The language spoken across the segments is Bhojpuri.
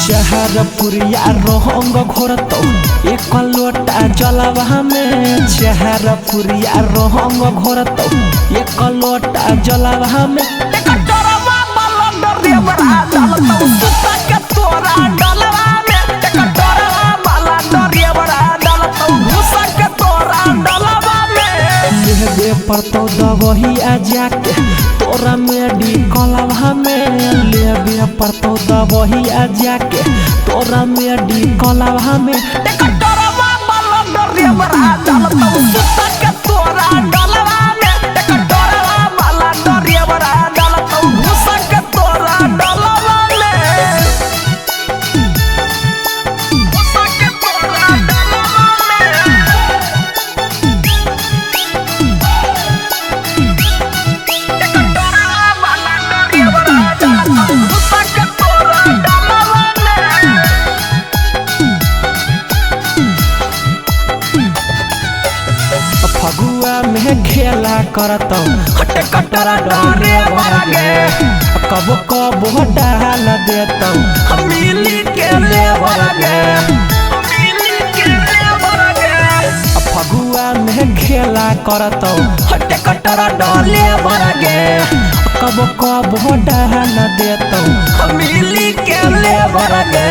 चहरपुरिया रोहंग घोरतो एक लोटा जलवा में चहरपुरिया रोहंग घोरतो एक लोटा जलवा में टकटरवा बलंदर देवरा डालतो सुता के तोरा डलवा में टकटरवा बलंदर देवरा डालतो घुसा के तोरा डलवा में लेबे पड़तो दवही आ जाके तोरा मेडिकलवा में लेबे पड़तो दवही आ जाके तोरा मेडिकलवा में टकटरवा बलंदर देवरा डालतो सुता के तोरा डलवा में टकटरवा बलंदर देवरा डालतो घुसा के तोरा डलवा में घुसा के तोरा डलवा फगुआ में खेला करतो हटे कटरा डरे बरगे कब कब डाल देतो हम मिली के ले बरगे फगुआ में खेला करतो हटे कटरा डरे बरगे कब कब डाल देतो हम मिली के ले बरगे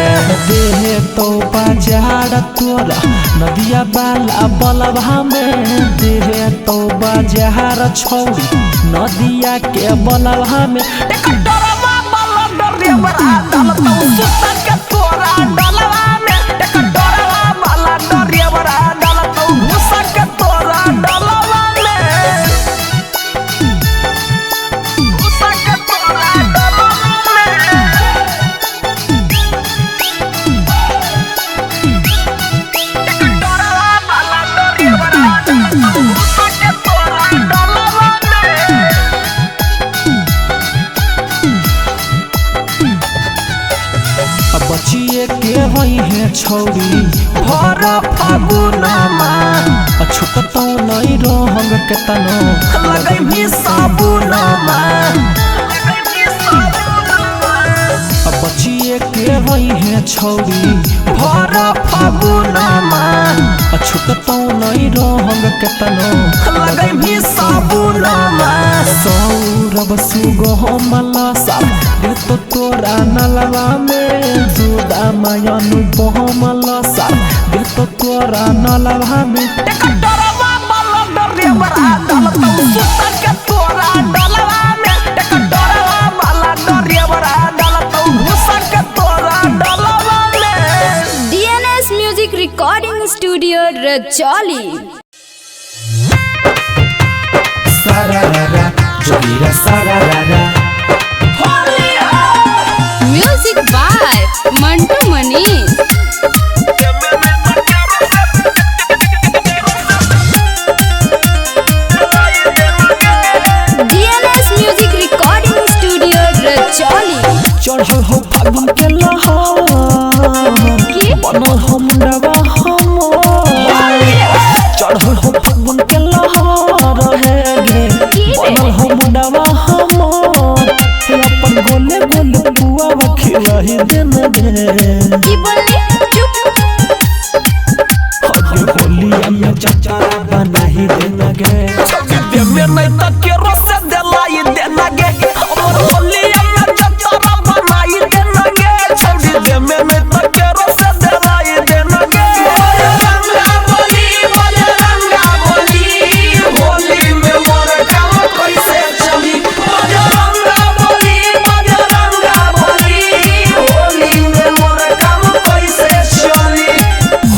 देहे तो बाजार तोरा नदिया बाला बलवा में देहे तो बाजार छौरी नदिया के बलवा में टकटरवा बलंदर देवरा डालतो सुता के तोरा डलवा में टकटरवा बलंदर देवरा डालतो घुसा के तोरा डलवा में घुसा के तोरा डलवा बचिए के वही है छौरी भरा फागुनमा छुटतो नहीं रहंग के तनो लगै भी साबुनमा बचिए के वही है छौरी भरा फागुनमा छुटतो नहीं रहंग के तनो लगै भी साबुनमा सौरभ सुगम लसा तो तोरा नलवा में जुदा मायनु बहम लसा तो तोरा नलवा में टकटरवा बलंदर देवरा डालतो सुता के तोरा डलवा में टकटरवा बलंदर देवरा डालतो घुसा के तोरा डलवा में DNS music recording studio Rajauli सारारा जोगीरा सारारा music by Mantu Manish DNS music recording studio Rajauli चढ़ल हो फागुन के लहर की बनल हो मुंडवा हम चढ़ल हो फागुन के लहर हे गे बनल हो मुंडवा हम अपन गोले गोले बुआ खिलाही देना दे की बोले चुप हगे होलिया में चचारा बनाही देना गे दे में नहीं तक के रस देलाई देना गे हमर होलिया में चचारा बनाही देना गे छौड़ी दे में नहीं तक के रस देलाई देना गे रंगा बोली होली में मोर काम कैसे चली रंगा बोली होली में मोर काम कैसे चली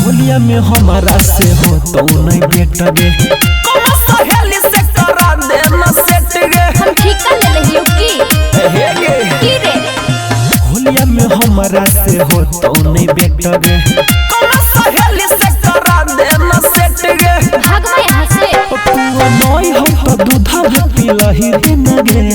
होलिया में हमारा से हो तो नहीं बेट गे कौन सहेली से करा देना सेट गे हम ठिका ले लियो की हे गे की रे होलिया में हमारा से हो तो नहीं बेट गे कौन सहेली से करा देना सेट गे भाग में यहाँ से तू नई हो तो दूधा पिलही दिन गे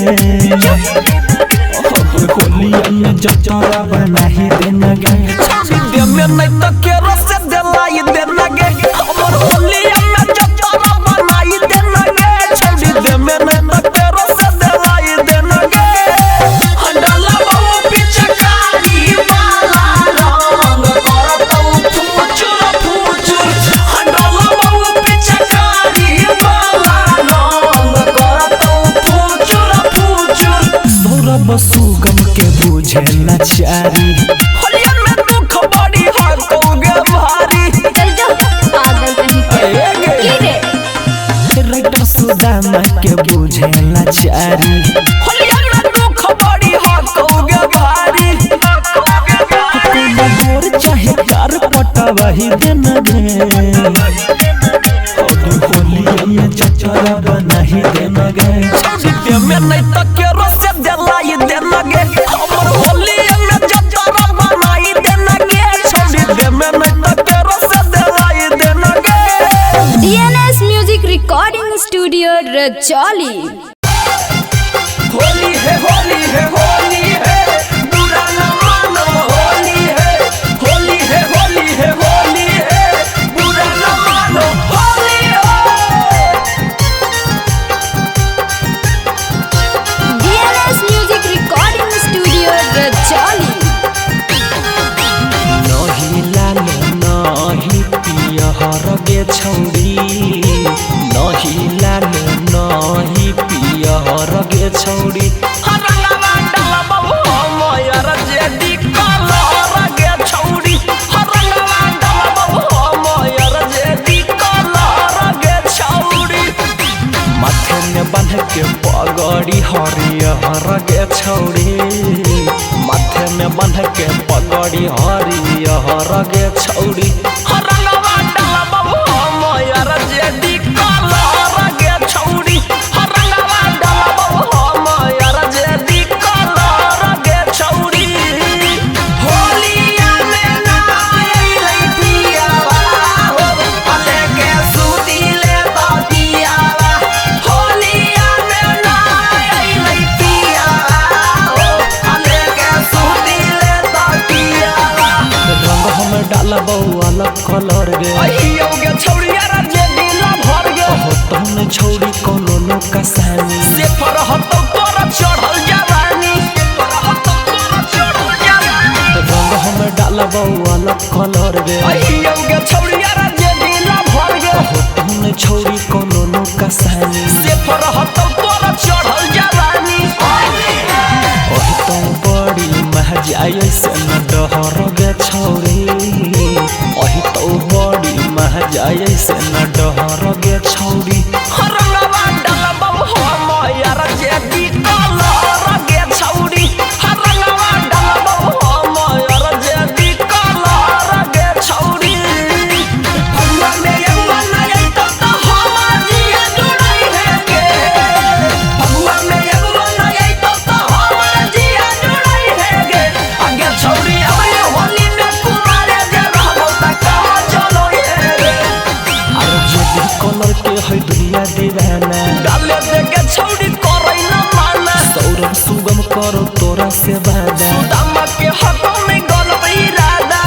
लाचारी होलिया में दुख बड़ी हर कौगे भारी चल जा पागल कहीं के की रे राइटर सुदामा के बुझे लाचारी होलिया में दुख बड़ी हर कौगे भारी कोना गोर चाहे कार पटवाही दिन गे होलिया में चचरा बनाही दिन गे छोड़ी में नहीं तो के रस दिलाई दिन गे हमर होलिया में चचरा बनाई दिन गे छोड़ी में नहीं तो के रस दिलाई दिन गे DNS Music Recording Studio Rajoli Holi है होली है होली है बुरा न मानो होली है होली है होली है होली है बुरा न मानो होली है DNS Music Recording Studio Rajoli नहीं लालो नहीं पियहर गे छौड़ी नहीं लालो नहीं पियहर गे छौड़ी हरंगवा डालबो हमर जेडी कलर गे छौड़ी हरंगवा डालबो हमर जेडी कलर गे छौड़ी माथे में बांध के पगड़ी हरियर गे छौड़ी माथे में बांध के पगड़ी हरियर गे छौड़ी हरंगवा डालबो हमर जेडी कलर गे छौड़ी हरंगवा डालबो हमर जेडी कलर गे छौड़ी होलिया में ना अइलै पियावा हो अले के सुतिले बतियावा होलिया में ना अइलै पियावा हो अले के सुतिले बतियावा रंग हम डालबो अलग कलर गे अहियो गे छौड़िया रे जेडी ला भर गे हो तुमने छौड़ी कोनो नो कसानी से पर हतो तोर चढ़ल जवानी पर हतो तोर चढ़ल जवानी रंग हम डालबो अलग कलर गे अहियो गे छौड़िया रे जेडी ला भर गे हो तुमने छौड़ी कोनो नो कसानी से पर हतो तोर चढ़ल जवानी ओह तो बड़ी महजाई से न डहर गे छौड़ी ओह तो बड़ी महजाई से न डहर गे छौड़ी हरंगवा डालबो हमर जेडी कलर गे छौड़ी हरंगवा डालबो हमर जेडी कलर गे छौड़ी भगवा में यंगवा नहीं तो हमर जिया जुड़ई है गे भगवा में यंगवा नहीं तो हमर जिया जुड़ई है गे आगे छौड़ी अबे होली में कुमारे जे रहबो त कहां चलो ये रे अरे जेडी कलर के है दुनिया दीवाना डाले दे के छौड़ी करई न माना सौरभ सुगम करो तोरा से वादा सुदामा के हको में गलब इरादा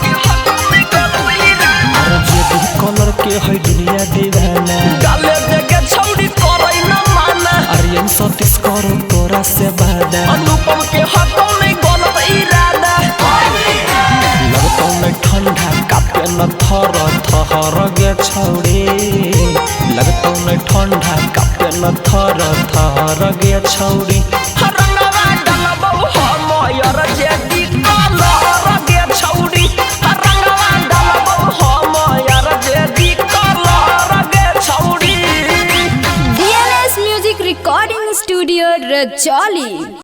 के हको में गलब इरादा अरे जेडी कलर के है दुनिया दीवाना डाले दे के छौड़ी करई न माना आर्यन सतीश करो तोरा से वादा अनुपम के हको में गलब इरादा लगतो में ठंडा कापे न थर थर गे छौड़ी लगतो में ठंडा कापे न थर थर गे छौड़ी हरंगवा डालबो हमर जेडी कलर गे छौड़ी हरंगवा डालबो हमर जेडी कलर गे छौड़ी DNS Music Recording Studio Rajoli